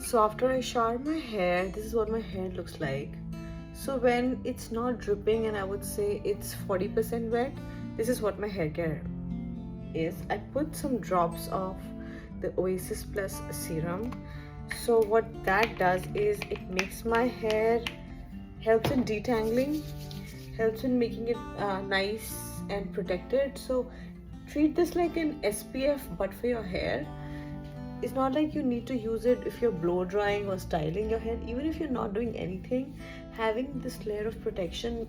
So after I shower my hair, this is what my hair looks like. So when it's not dripping and I would say it's 40% wet, this is what my hair care is. I put some drops of the Oasis Plus serum. So what that does is it makes my hair, helps in detangling, helps in making it nice and protected. So treat this like an SPF but for your hair. It's not like you need to use it if you're blow drying or styling your hair. Even if you're not doing anything, having this layer of protection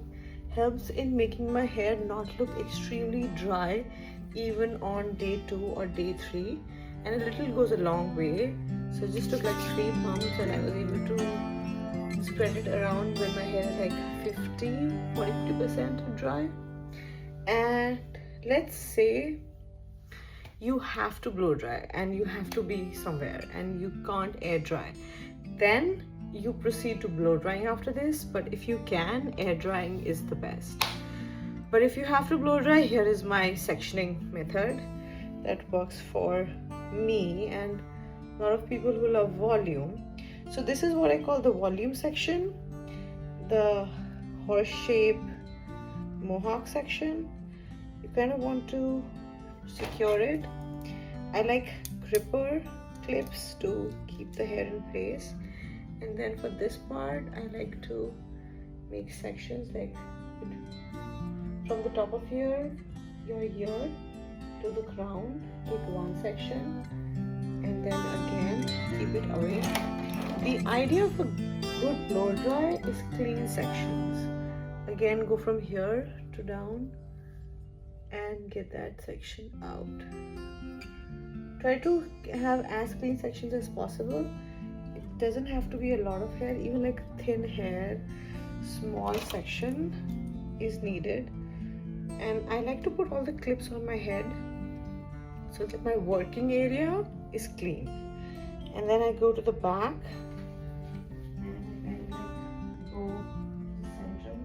helps in making my hair not look extremely dry even on day 2 or day 3, and a little goes a long way. So I just took like 3 pumps and I was able to spread it around when my hair is like 40-50% dry. And let's say you have to blow dry and you have to be somewhere and you can't air dry, then you proceed to blow drying after this. But if you can, air drying is the best. But if you have to blow dry, here is my sectioning method that works for me and a lot of people who love volume. So this is what I call the volume section, the horse shape mohawk section. You kind of want to secure it. I like gripper clips to keep the hair in place, and then for this part I like to make sections like from the top of your ear to the crown. Take one section and then again keep it away. The idea of a good blow dry is clean sections. Again, go from here to down and get that section out. Try to have as clean sections as possible. It doesn't have to be a lot of hair, even like thin hair, small section is needed. And I like to put all the clips on my head so that my working area is clean. And then I go to the back and I go to the center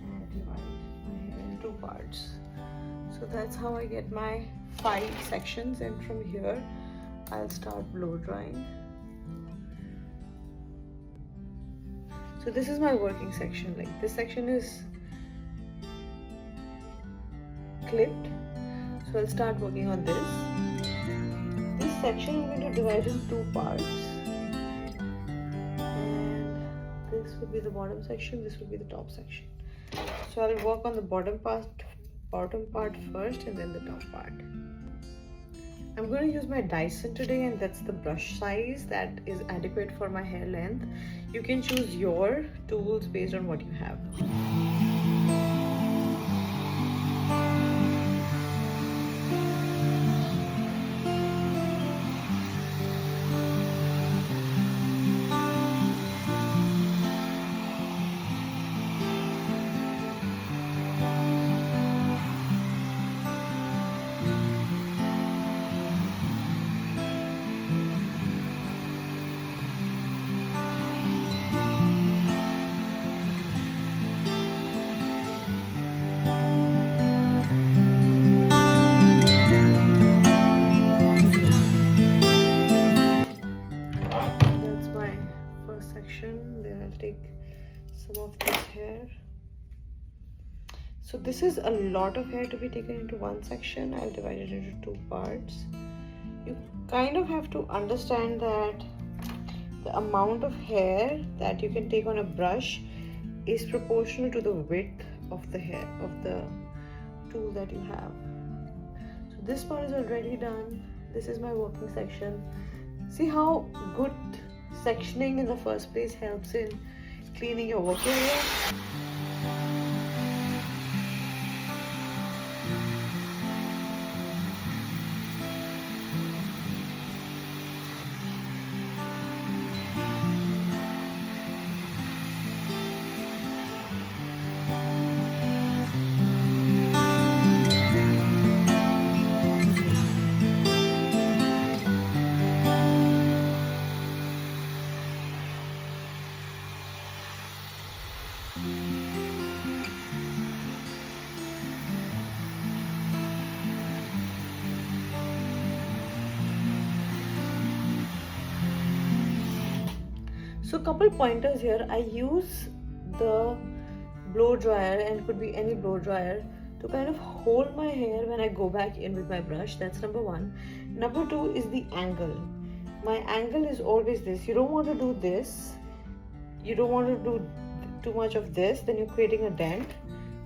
and divide my hair in 2 parts. So that's how I get my 5 sections, and from here I'll start blow drying. So this is my working section. Like this section is clipped, so I'll start working on this. This section I'm going to divide in 2 parts, and this will be the bottom section, this will be the top section. So I'll work on the bottom part first and then the top part. I'm going to use my Dyson today, and that's the brush size that is adequate for my hair length. You can choose your tools based on what you have. Then I'll take some of this hair. So this is a lot of hair to be taken into one section. I'll divide it into 2 parts. You kind of have to understand that the amount of hair that you can take on a brush is proportional to the width of the hair of the tool that you have. So this part is already done. This is my working section. See how good sectioning in the first place helps in cleaning your work area. So couple pointers here. I use the blow dryer, and it could be any blow dryer, to kind of hold my hair when I go back in with my brush. That's number one. Number two is the angle. My angle is always this. You don't want to do this. You don't want to do too much of this, then you're creating a dent.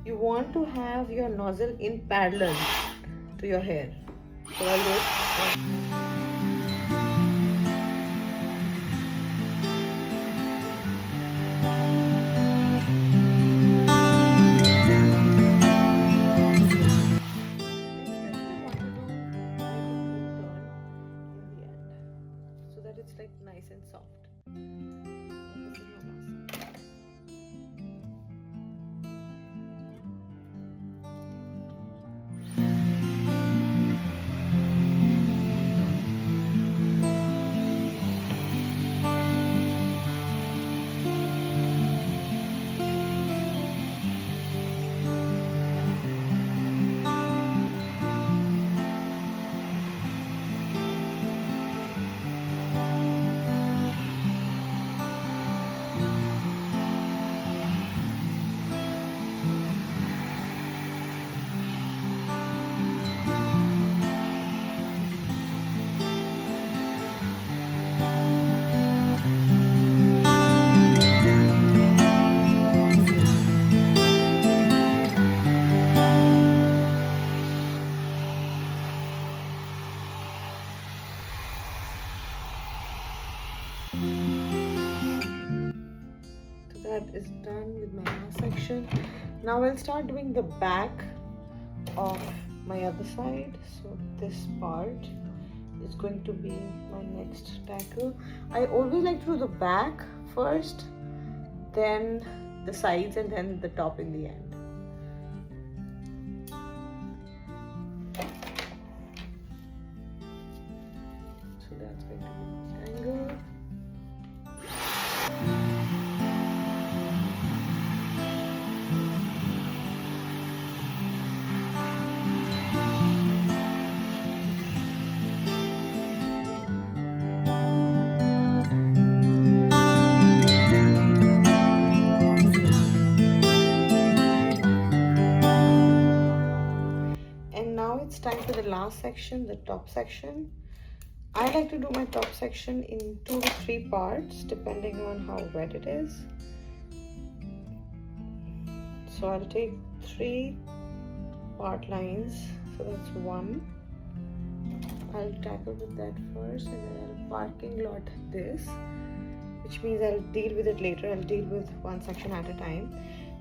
You want to have your nozzle in parallel to your hair. So I'll do it. It's like nice and soft. This is my last. That is done with my last section. Now I'll start doing the back of my other side. So this part is going to be my next tackle. I always like to do the back first, then the sides, and then the top in the end. So that's going to be my angle. It's time for the last section, the top section. I like to do my top section in 2 to 3 parts depending on how wet it is. So I'll take 3 part lines. So that's 1. I'll tackle with that first, and then I'll parking lot this, which means I'll deal with it later. I'll deal with one section at a time.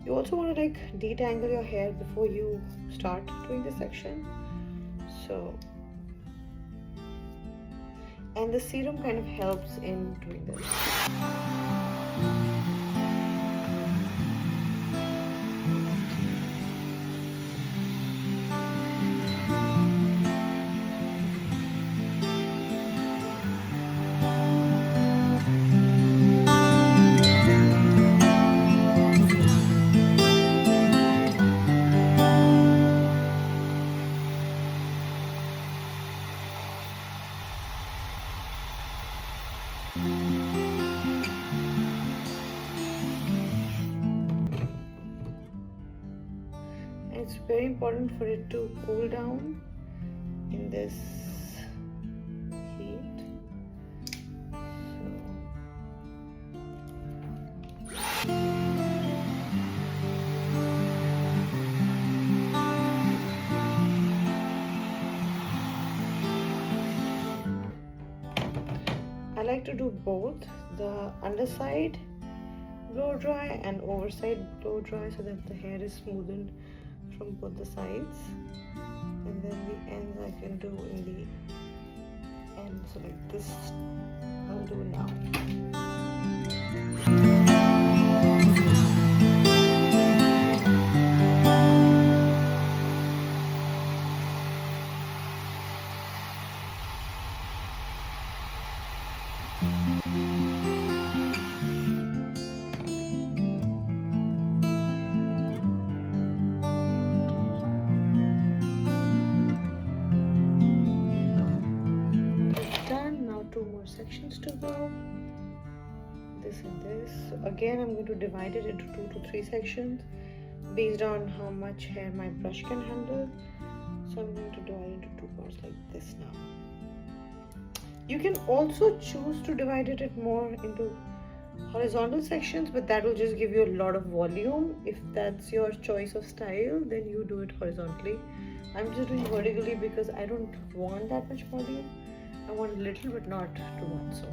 You also want to like detangle your hair before you start doing this section. So, and the serum kind of helps in doing this. It's very important for it to cool down in this heat. I like to do both the underside blow dry and overside blow dry so that the hair is smoothened from both the sides, and then the ends I can do in the end. So like this I'll do now. Sections to go. this and this. So again, I'm going to divide it into 2 to 3 sections based on how much hair my brush can handle. So I'm going to divide into 2 parts like this now. You can also choose to divide it more into horizontal sections, but that will just give you a lot of volume. If that's your choice of style, then you do it horizontally. I'm just doing vertically because I don't want that much volume. I want a little but not too much. So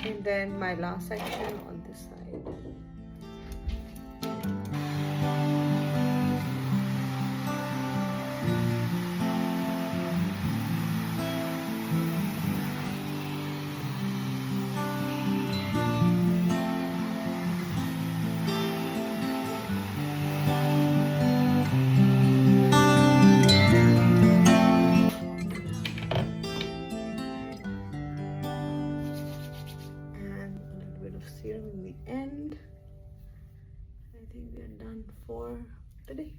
and then my last section on this side. Serum in the end. I think we are done for today.